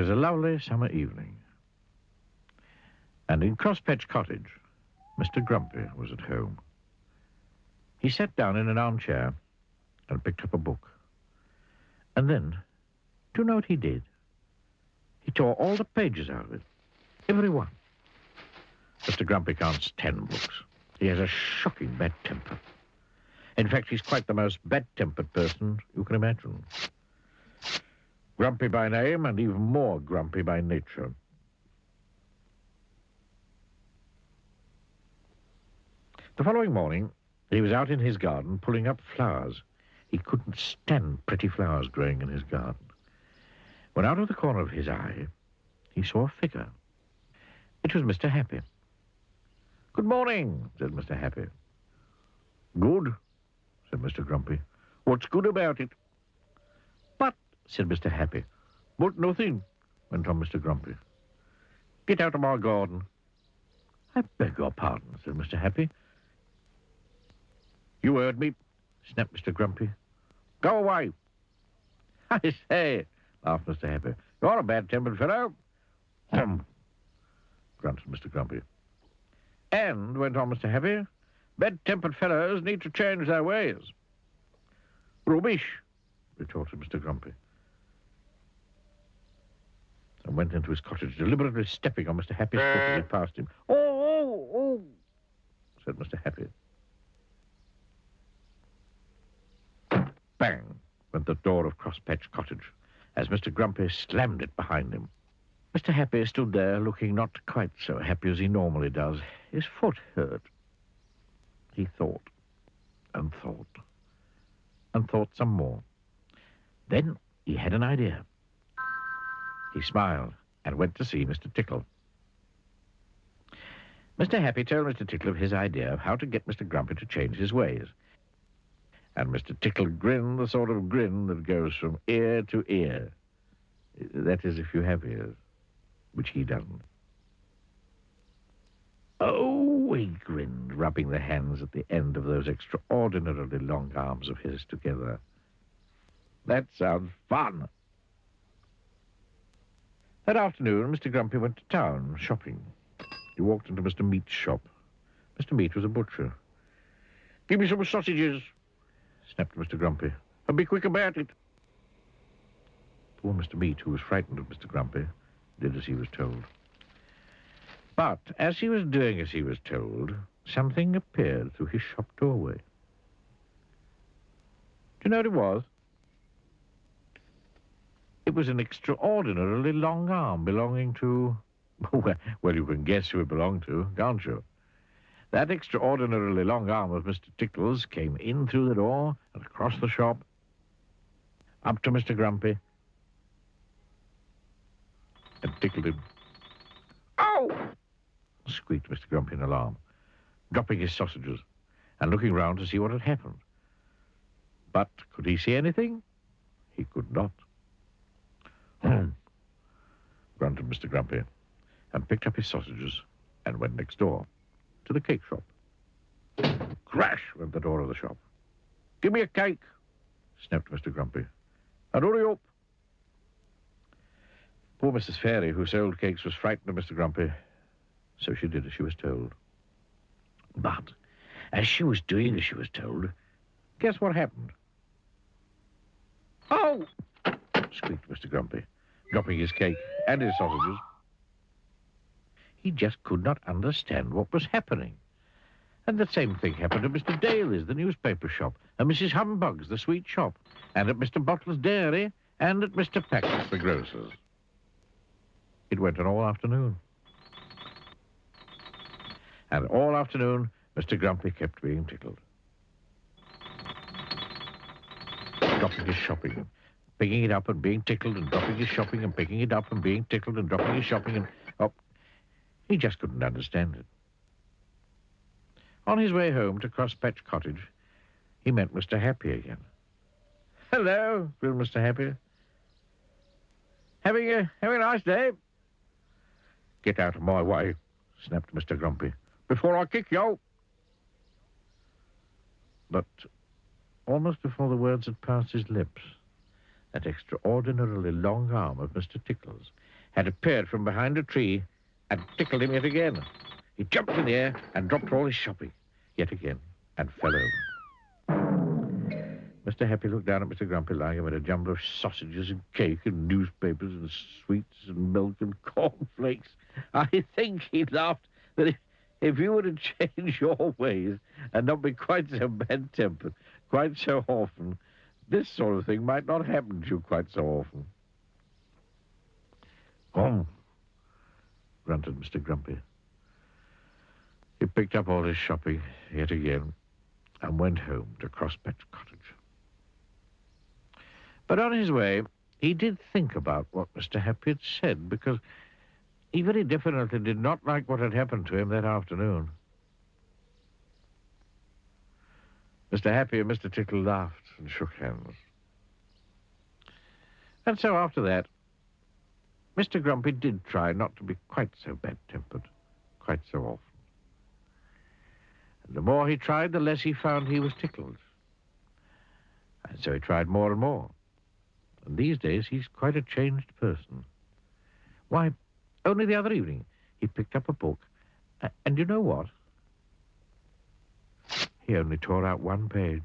was a lovely summer evening. And in Crosspatch Cottage, Mr. Grumpy was at home. He sat down in an armchair and picked up a book. And then, do you know what he did? He tore all the pages out of it. Every one. Mr. Grumpy can't stand books. He has a shocking bad temper. In fact, he's quite the most bad-tempered person you can imagine. Grumpy by name and even more grumpy by nature. The following morning, he was out in his garden pulling up flowers. He couldn't stand pretty flowers growing in his garden. When out of the corner of his eye, he saw a figure. It was Mr. Happy. "Good morning," said Mr. Happy. "Good," said Mr. Grumpy. "What's good about it?" "But," said Mr. Happy. "But nothing," went on Mr. Grumpy. "Get out of my garden." "I beg your pardon," said Mr. Happy. "You heard me," snapped Mr. Grumpy. "Go away." "I say," laughed Mr. Happy, "you're a bad-tempered fellow." "Hum," grunted Mr. Grumpy. "And," went on Mr. Happy, "bad-tempered fellows need to change their ways." "Rubbish," retorted Mr. Grumpy, and went into his cottage, deliberately stepping on Mr. Happy's foot as he passed him. Oh, said Mr. Happy. Bang went the door of Crosspatch Cottage as Mr. Grumpy slammed it behind him. Mr. Happy stood there looking not quite so happy as he normally does. His foot hurt. He thought and thought and thought some more. Then he had an idea. He smiled and went to see Mr. Tickle. Mr. Happy told Mr. Tickle of his idea of how to get Mr. Grumpy to change his ways. And Mr. Tickle grinned the sort of grin that goes from ear to ear. That is, if you have ears, which he doesn't. Oh, he grinned, rubbing the hands at the end of those extraordinarily long arms of his together. That sounds fun. That afternoon, Mr. Grumpy went to town, shopping. He walked into Mr. Meat's shop. Mr. Meat was a butcher. "Give me some sausages," snapped Mr. Grumpy, "and be quick about it." Poor Mr. Meat, who was frightened of Mr. Grumpy, did as he was told. But as he was doing as he was told, something appeared through his shop doorway. Do you know what it was? It was an extraordinarily long arm belonging to... Well, you can guess who it belonged to, can't you? That extraordinarily long arm of Mr. Tickle's came in through the door and across the shop, up to Mr. Grumpy, and tickled him. "Oh!" squeaked Mr. Grumpy in alarm, dropping his sausages and looking round to see what had happened. But could he see anything? He could not. Grunted Mr. Grumpy, and picked up his sausages and went next door to the cake shop. Crash went the door of the shop. "Give me a cake," snapped Mr. Grumpy, "and hurry up." Poor Mrs. Fairy, who sold cakes, was frightened of Mr. Grumpy, so she did as she was told. But as she was doing as she was told, guess what happened? "Oh!" squeaked Mr. Grumpy, dropping his cake and his sausages. He just could not understand what was happening. And the same thing happened at Mr. Daly's, the newspaper shop, and Mrs. Humbug's, the sweet shop, and at Mr. Bottle's dairy, and at Mr. Packett's, the grocer's. It went on all afternoon. And all afternoon, Mr. Grumpy kept being tickled. Dropping his shopping, picking it up and being tickled, and dropping his shopping and picking it up and being tickled and dropping his shopping and... Oh, he just couldn't understand it. On his way home to Crosspatch Cottage, he met Mr. Happy again. "Hello," grinned Mr. Happy. Having a nice day?" "Get out of my way," snapped Mr. Grumpy, "before I kick you." But almost before the words had passed his lips, that extraordinarily long arm of Mr. Tickle's had appeared from behind a tree and tickled him yet again. He jumped in the air and dropped all his shopping yet again and fell over. Mr. Happy looked down at Mr. Grumpy lying amid a jumble of sausages and cake and newspapers and sweets and milk and cornflakes. I think he laughed that if you were to change your ways and not be quite so bad-tempered, quite so often, this sort of thing might not happen to you quite so often. "Oh," grunted Mr. Grumpy. He picked up all his shopping yet again and went home to Crosspatch Cottage. But on his way, he did think about what Mr. Happy had said, because he very definitely did not like what had happened to him that afternoon. Mr. Happy and Mr. Tickle laughed and shook hands. And so after that, Mr. Grumpy did try not to be quite so bad-tempered, quite so often. And the more he tried, the less he found he was tickled. And so he tried more and more. And these days, he's quite a changed person. Why, only the other evening, he picked up a book. And you know what? He only tore out one page.